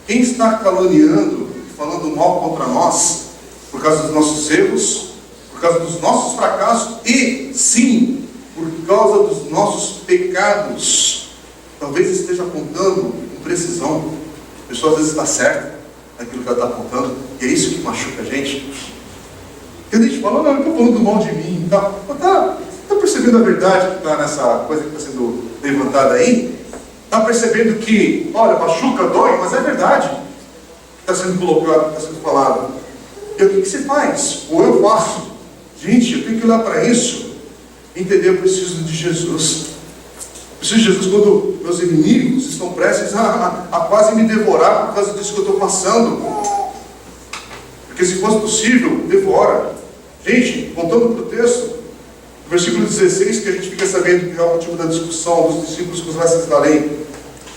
quem está caluniando, falando do mal contra nós, por causa dos nossos erros, por causa dos nossos fracassos e, sim, por causa dos nossos pecados. Talvez esteja apontando com precisão. A pessoa às vezes está certa naquilo que ela está apontando, e é isso que machuca a gente. Porque a gente fala, não, eu estou falando mal de mim, tá percebendo a verdade que está nessa coisa que está sendo levantada aí? Está percebendo que, olha, machuca, dói, mas é verdade que está sendo colocado, que está sendo falado. E o que você faz? Ou eu faço? Gente, eu tenho que olhar para isso e entender, eu preciso de Jesus. Eu preciso de Jesus quando meus inimigos estão prestes a quase me devorar por causa disso que eu estou passando. Porque se fosse possível, devora. Gente, voltando para o texto, no versículo 16, que a gente fica sabendo que é o motivo da discussão dos discípulos com os mestres da lei.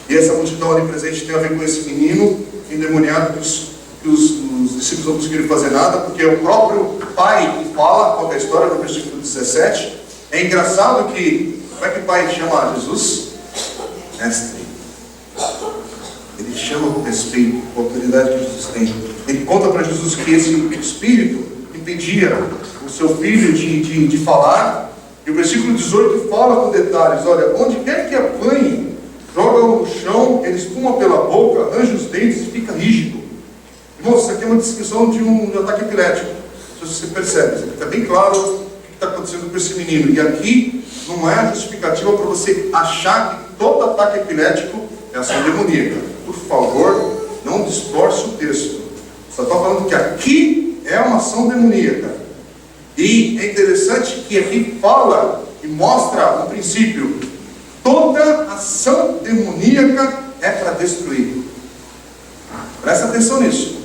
E essa multidão ali presente tem a ver com esse menino endemoniado que os discípulos não conseguiram fazer nada, porque é o próprio pai que fala, conta a história no versículo 17. É engraçado que, como é que o pai chama Jesus? Mestre. Ele chama com respeito, com a autoridade que Jesus tem. Ele conta para Jesus que esse espírito impedia o seu filho de falar. E o versículo 18 fala com detalhes. Olha, onde quer que apanhe, joga-o no chão, ele espuma pela boca, arranja os dentes e fica rígido. Irmãos, isso aqui é uma descrição de um ataque epilético. Se você percebe, isso aqui está bem claro o que está acontecendo com esse menino. E aqui não é a justificativa para você achar que todo ataque epilético é ação demoníaca. Por favor, não distorce o texto. Só está falando que aqui é uma ação demoníaca. E é interessante que aqui fala e mostra um princípio. Toda ação demoníaca é para destruir. Presta atenção nisso.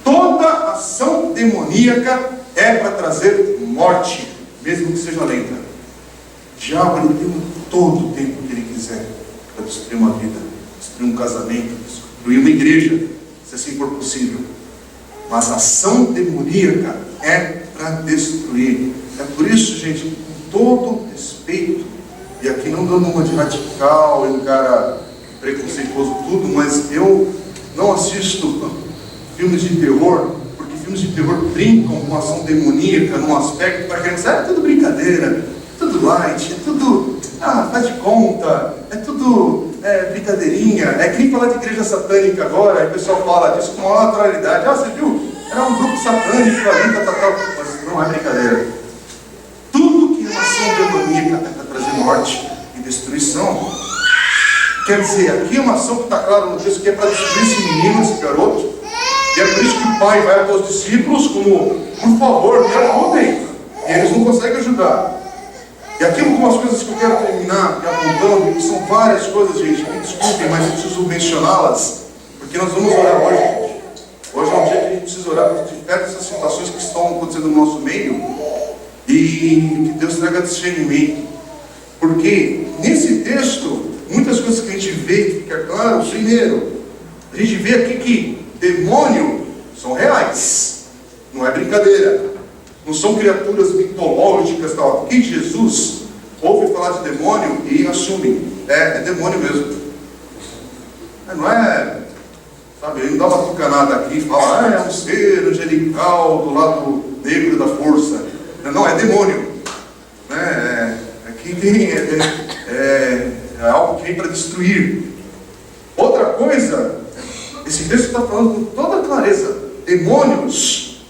Toda ação demoníaca é para trazer morte, mesmo que seja lenta. O diabo ele tem todo o tempo que ele quiser para destruir uma vida, destruir um casamento, destruir uma igreja, se assim for possível. Mas a ação demoníaca é para destruir. É por isso, gente, com todo respeito, e aqui não dando uma de radical e um cara preconceituoso tudo, mas eu não assisto filmes de terror, porque filmes de terror brincam com ação demoníaca num aspecto para criança, é tudo brincadeira, tudo light, é tudo, faz de conta, é tudo brincadeirinha, é que nem falar de igreja satânica agora, aí o pessoal fala disso com uma naturalidade, você viu? Era um grupo satânico ali, mas não é brincadeira. Tudo que é uma ação demoníaca é para trazer morte e destruição. Quer dizer, aqui é uma ação que está clara no texto que é para destruir esse menino, esse garoto. E é por isso que o pai vai até os discípulos como, por favor, me ajudem. E eles não conseguem ajudar. E aqui algumas coisas que eu quero terminar apontando, que são várias coisas, gente, me desculpem, mas eu preciso mencioná-las, porque nós vamos orar hoje, gente. Hoje é um dia que a gente precisa orar por diversas situações que estão acontecendo no nosso meio, e que Deus traga discernimento. Porque nesse texto, muitas coisas que a gente vê, que fica claro, primeiro, a gente vê aqui que demônio são reais, não é brincadeira, não são criaturas mitológicas, tal. Aqui Jesus ouve falar de demônio e assume, é demônio mesmo. Não é, sabe, ele não dá uma tucanada aqui e fala, é um ser angelical do lado negro da força. Não, é demônio. Aqui tem, é algo que vem para destruir. Outra coisa, esse texto está falando com toda clareza, demônios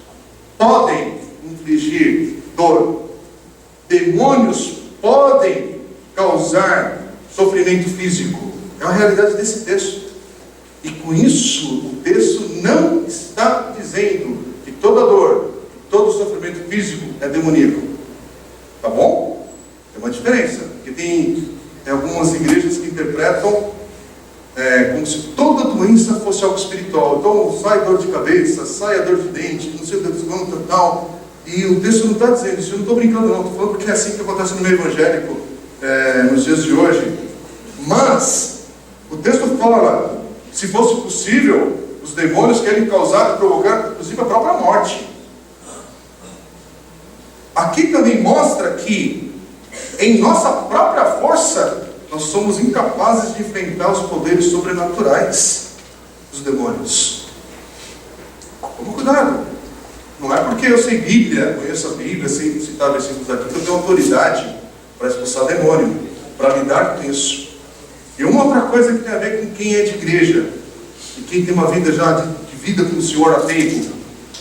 podem infligir dor, demônios podem causar sofrimento físico. É a realidade desse texto. E com isso, o texto não está dizendo que toda dor, que todo sofrimento físico é demoníaco. Tá bom? É uma diferença. Porque tem algumas igrejas que interpretam como se toda doença fosse algo espiritual. Então, sai dor de cabeça, sai a dor de dente, não sei o que, tal. E o texto não está dizendo isso. Eu não estou brincando, não. Estou falando porque é assim que acontece no meio evangélico nos dias de hoje. Mas, o texto fala, se fosse possível, os demônios querem causar e provocar, inclusive, a própria morte. Aqui também mostra que, em nossa própria força, nós somos incapazes de enfrentar os poderes sobrenaturais dos demônios. Toma cuidado. Não é porque eu sei Bíblia, conheço a Bíblia, sei citar versículos aqui, que eu tenho autoridade para expulsar demônio, para lidar com isso. E uma outra coisa que tem a ver com quem é de igreja, e quem tem uma vida já de vida com o Senhor há tempo.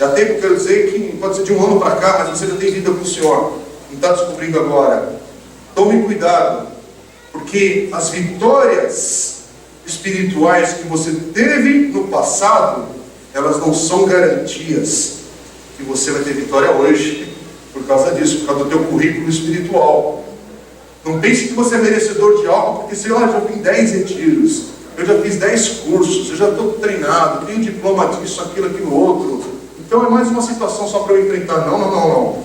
E há tempo, quero dizer que pode ser de um ano para cá, mas você já tem vida com o Senhor. Não está descobrindo agora. Tome cuidado, porque as vitórias espirituais que você teve no passado, elas não são garantias que você vai ter vitória hoje, por causa disso, por causa do teu currículo espiritual. Não pense que você é merecedor de algo, porque sei lá, já vim 10 retiros, eu já fiz 10 cursos, eu já estou treinado, tenho diploma disso, aquilo, outro. Então é mais uma situação só para eu enfrentar. Não.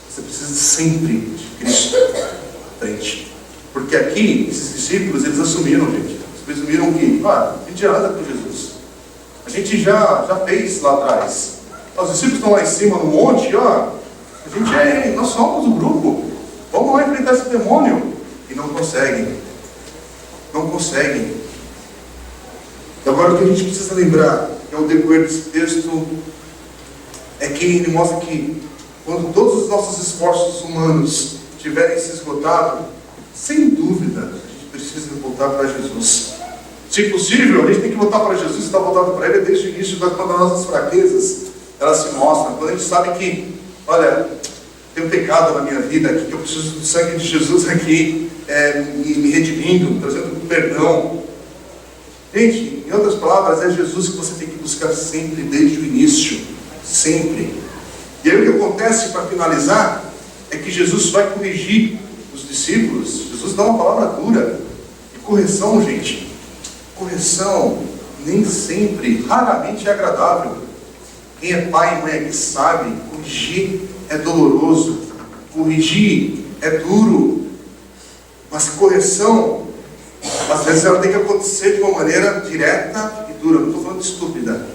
Você precisa sempre de Cristo à frente. Porque aqui, esses discípulos, eles assumiram, gente. Eles assumiram que, a gente já anda com Jesus. A gente já fez lá atrás. Os discípulos estão lá em cima no monte, nós somos o grupo. Vamos lá enfrentar esse demônio. E não conseguem. Não conseguem. E agora o que a gente precisa lembrar, que é o decorrer desse texto, é que ele mostra que quando todos os nossos esforços humanos tiverem se esgotado, sem dúvida, a gente precisa voltar para Jesus. Se possível, a gente tem que voltar para Jesus e estar voltado para Ele desde o início, quando as nossas fraquezas, elas se mostram. Quando a gente sabe que, olha, tem um pecado na minha vida aqui, que eu preciso do sangue de Jesus aqui, me redimindo, trazendo perdão. Gente, em outras palavras, é Jesus que você tem que buscar sempre, desde o início. Sempre. E aí o que acontece, para finalizar, é que Jesus vai corrigir os discípulos. Jesus dá uma palavra dura. E correção, gente, correção nem sempre, raramente é agradável. Quem é pai e mãe aqui sabe, corrigir é doloroso, corrigir é duro, mas correção, às vezes ela tem que acontecer de uma maneira direta e dura. Não estou falando de estúpida,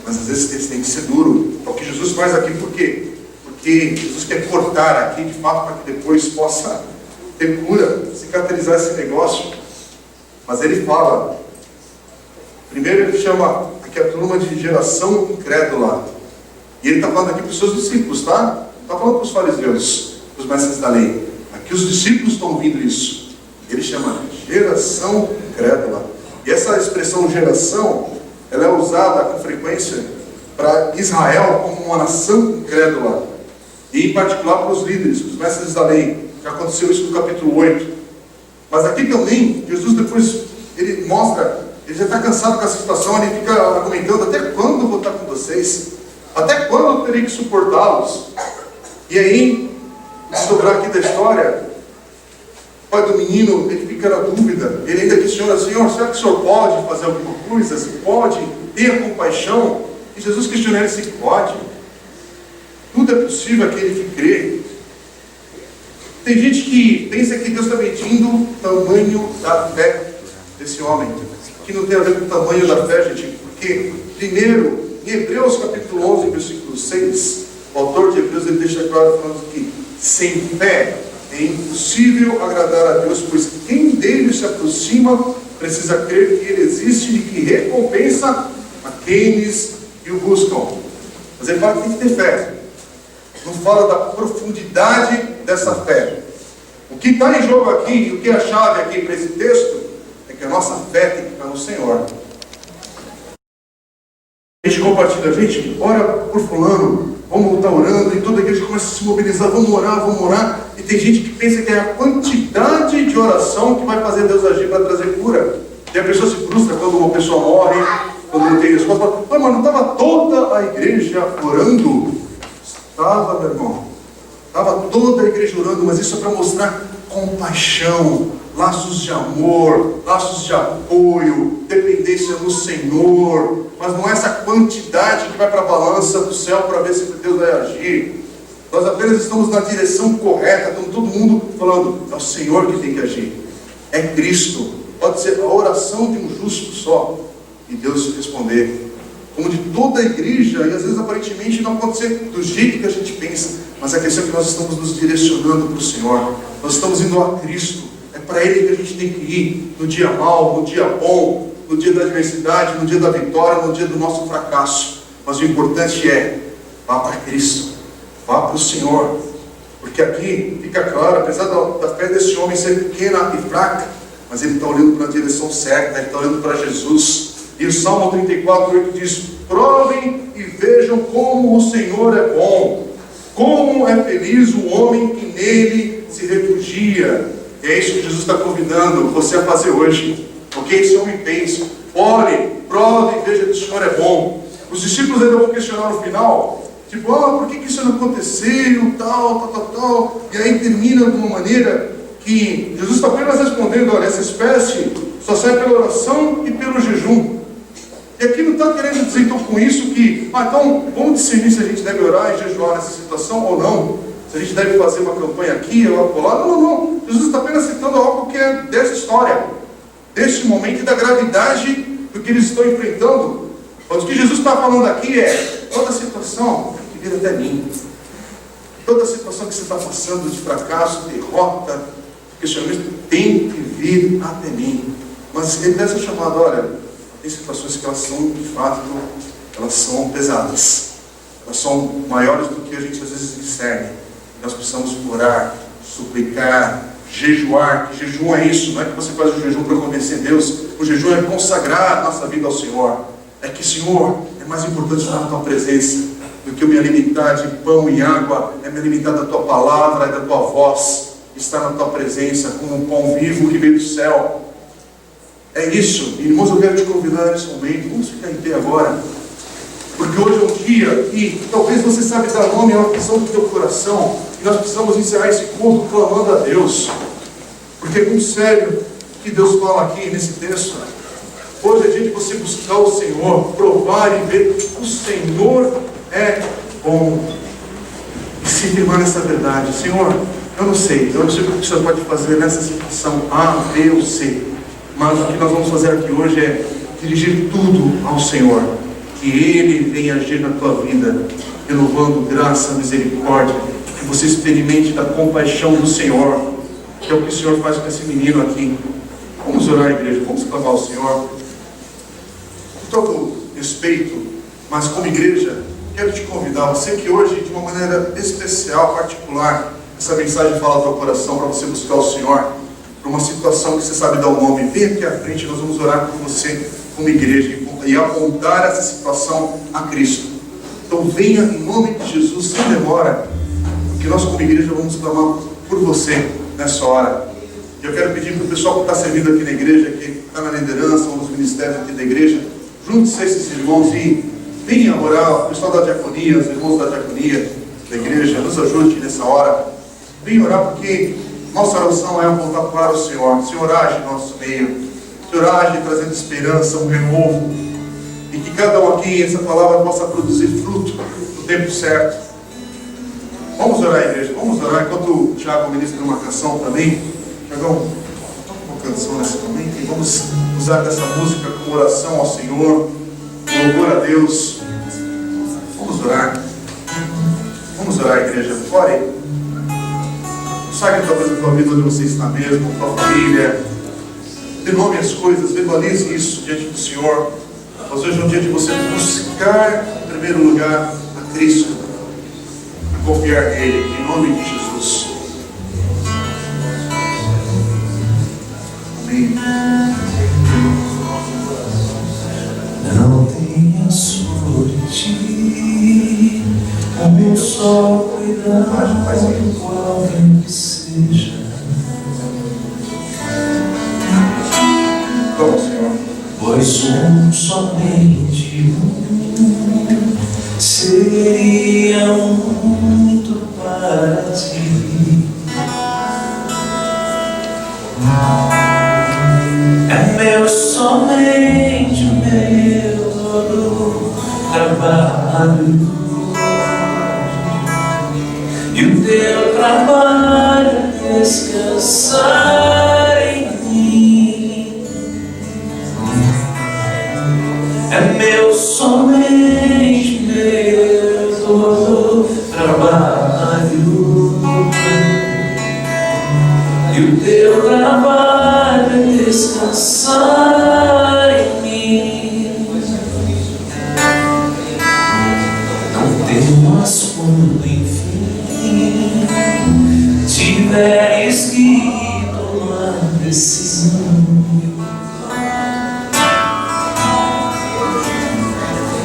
mas às vezes tem que ser duro. É o que Jesus faz aqui. Por quê? Porque Jesus quer cortar aqui de fato para que depois possa ter cura, cicatrizar esse negócio. Mas ele fala, primeiro ele chama aqui a turma de geração incrédula, e ele está falando aqui para os seus discípulos, tá? Não está falando para os fariseus, para os mestres da lei. Aqui os discípulos estão ouvindo isso. Ele chama geração incrédula. E essa expressão geração, ela é usada com frequência para Israel como uma nação incrédula, e em particular para os líderes, os mestres da lei. Já aconteceu isso no capítulo 8. Mas aqui também, Jesus depois, ele mostra, ele já está cansado com essa situação, ele fica argumentando, até quando eu vou estar com vocês? Até quando eu terei que suportá-los? E aí, o desdobrar aqui da história, o pai do menino, ele fica na dúvida, ele ainda questiona, Senhor, será que o Senhor pode fazer alguma coisa? Se pode, tenha compaixão. E Jesus questiona ele se pode. Tudo é possível aquele que crê. Tem gente que pensa que Deus está medindo o tamanho da fé desse homem, que não tem a ver com o tamanho da fé, gente, porque, primeiro, em Hebreus capítulo 11, versículo 6, o autor de Hebreus ele deixa claro falando que sem fé é impossível agradar a Deus, pois quem dele se aproxima precisa crer que ele existe e que recompensa aqueles que o buscam. Mas ele fala que tem que ter fé. Não fala da profundidade dessa fé. O que está em jogo aqui, e o que é a chave aqui para esse texto, é que a nossa fé tem que estar no Senhor. A gente compartilha, gente, ora por fulano, vamos estar orando, e toda a igreja começa a se mobilizar, vamos orar, e tem gente que pensa que é a quantidade de oração que vai fazer Deus agir para trazer cura. E a pessoa se frustra quando uma pessoa morre, quando não tem resposta, fala, mas não estava toda a igreja orando? Estava, meu irmão, estava toda a igreja orando, mas isso é para mostrar compaixão, laços de amor, laços de apoio, dependência no Senhor. Mas não é essa quantidade que vai para a balança do céu para ver se Deus vai agir. Nós apenas estamos na direção correta, estamos todo mundo falando, é o Senhor que tem que agir, é Cristo. Pode ser a oração de um justo só, e Deus responder, como de toda a igreja, e às vezes aparentemente não pode ser do jeito que a gente pensa, mas a questão é que nós estamos nos direcionando para o Senhor, nós estamos indo a Cristo, é para Ele que a gente tem que ir, no dia mau, no dia bom, no dia da adversidade, no dia da vitória, no dia do nosso fracasso. Mas o importante é, vá para Cristo, vá para o Senhor. Porque aqui fica claro, apesar da fé desse homem ser pequena e fraca, mas ele está olhando para a direção certa, ele está olhando para Jesus. E o Salmo 34:8 diz: provem e vejam como o Senhor é bom, como é feliz o homem que nele se refugia. E é isso que Jesus está convidando você a fazer hoje. Ok? Esse homem fez. Olhe, prove e veja que o Senhor é bom. Os discípulos ainda vão questionar no final, tipo, por que isso não aconteceu, tal. E aí termina de uma maneira que Jesus está apenas respondendo: olha, essa espécie só sai pela oração e pelo jejum. E aqui não está querendo dizer então com isso que, então vamos discernir se a gente deve orar e jejuar nessa situação ou não, se a gente deve fazer uma campanha aqui ou lá. Não. Jesus está apenas citando algo que é dessa história, desse momento e da gravidade do que eles estão enfrentando. Mas o que Jesus está falando aqui é: toda situação que vir até mim, toda situação que você está passando de fracasso, derrota, questionamento, tem que vir até mim. Mas ele dá essa chamada: olha, tem situações que elas são, de fato, elas são pesadas, elas são maiores do que a gente às vezes discerne. Nós precisamos orar, suplicar, jejuar. Que jejum é isso? Não é que você faz o jejum para convencer Deus. O jejum é consagrar a nossa vida ao Senhor. É que, Senhor, é mais importante estar na Tua presença do que eu me alimentar de pão e água. É me alimentar da Tua palavra e da Tua voz, estar na Tua presença como um pão vivo que veio do céu. É isso. Irmãos, eu quero te convidar nesse momento. Vamos ficar em pé agora, porque hoje é um dia que talvez você sabe dar nome à aflição do teu coração, e nós precisamos encerrar esse culto clamando a Deus, porque é muito sério o que Deus fala aqui nesse texto. Hoje é dia de você buscar o Senhor, provar e ver que o Senhor é bom, e se firmar nessa verdade. Senhor, eu não sei o que o Senhor pode fazer nessa situação A, B ou C, mas o que nós vamos fazer aqui hoje é dirigir tudo ao Senhor, que Ele venha agir na tua vida, renovando graça, misericórdia, que você experimente da compaixão do Senhor, que é o que o Senhor faz com esse menino aqui. Vamos orar, igreja, vamos clamar ao Senhor. Com todo respeito, mas como igreja, quero te convidar, você que hoje, de uma maneira especial, particular, essa mensagem fala ao teu coração para você buscar o Senhor, para uma situação que você sabe dar o nome. Vem aqui à frente, nós vamos orar por você como igreja e apontar essa situação a Cristo. Então venha em nome de Jesus, sem demora, porque nós como igreja vamos clamar por você nessa hora. E eu quero pedir para o pessoal que está servindo aqui na igreja, que está na liderança ou nos ministérios aqui da igreja, junte-se a esses irmãos e venha orar. O pessoal da diaconia, os irmãos da diaconia da igreja, nos ajude nessa hora. Venha orar, porque nossa oração é apontar para o Senhor. O Senhor age em nosso meio, o Senhor age trazendo esperança, um renovo, e que cada um aqui, essa palavra possa produzir fruto no tempo certo. Vamos orar, igreja, vamos orar. Enquanto o Tiago ministra uma canção também, Tiagão, toca uma canção nesse momento e vamos usar dessa música como oração ao Senhor, louvor a Deus. Vamos orar, igreja. Ore. Consagre talvez a tua vida onde você está mesmo, a tua família. Dê nome às coisas, verbalize isso diante do Senhor. Mas hoje é um dia de você buscar, em primeiro lugar, a Cristo, a confiar nele, em nome de Jesus. Amém. Não tenha sobre ti um só cuidado, qualquer que seja. Vamos, Senhor. Pois somente um seria muito para ti. É meu, somente meu todo trabalho, e o teu trabalho é descansar em mim. É meu, somente meu todo trabalho, e o teu trabalho é descansar em mim. Deus, quando enfim tiveres que tomar decisão,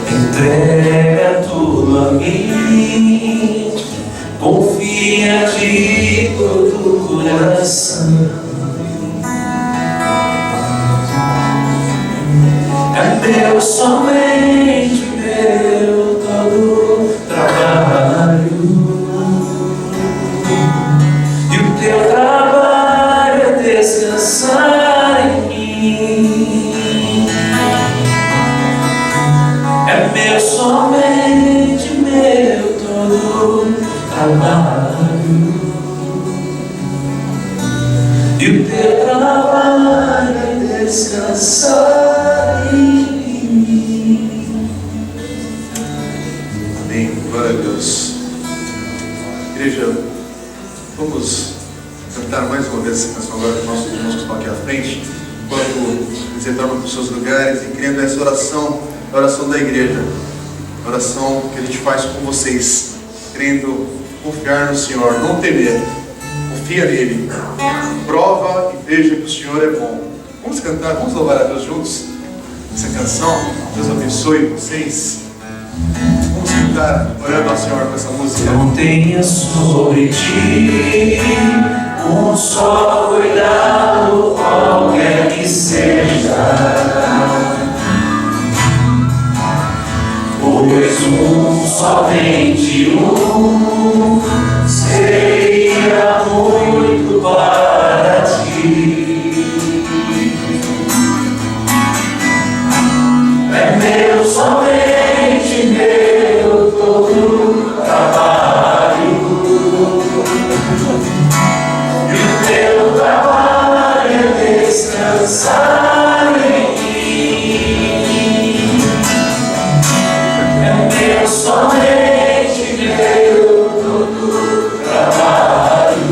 entrega tudo a mim, confia de todo o coração. É meu, somente meu, todo trabalho, e o teu trabalho é descansar em mim. É meu, somente meu, todo trabalho, e o teu trabalho é descansar em mim. Amém. Glória a Deus. Igreja, vamos cantar mais uma vez essa canção agora que nossos irmãos que estão aqui à frente, enquanto eles retornam para os seus lugares e crendo essa oração, a oração da igreja, a oração que a gente faz com vocês, crendo, confiar no Senhor, não temer, confia nele, prova e veja que o Senhor é bom. Vamos cantar, vamos louvar a Deus juntos essa canção. Deus abençoe vocês. Vamos cantar orando ao Senhor com essa música. Não tenha sobre ti um só cuidado, qualquer que seja, pois somente um seria muito para ti. É meu, somente meu, todo trabalho, e o teu trabalho é descansar em mim. É meu, somente meu, todo trabalho,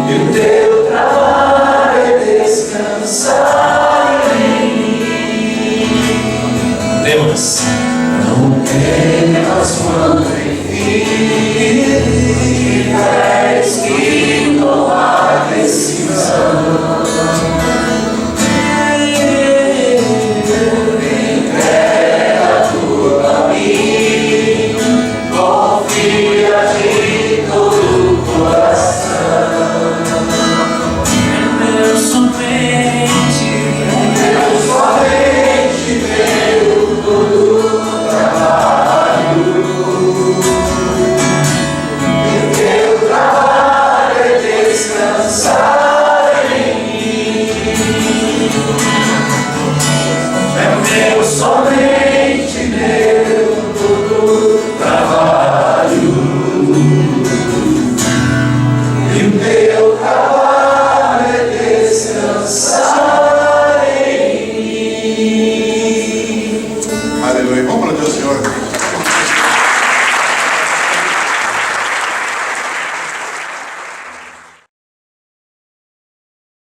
e o teu trabalho é descansar em mim. Deus, não temas quando enfim tiveres que tomar decisão. Entrega tudo a mim, confia de todo o coração. É meu, somente meu, todo trabalho, e o teu trabalho é descansar em mim. É meu, somente meu, todo trabalho, e o teu trabalho é descansar em mim. Aleluia. Vamos aplaudir o Senhor.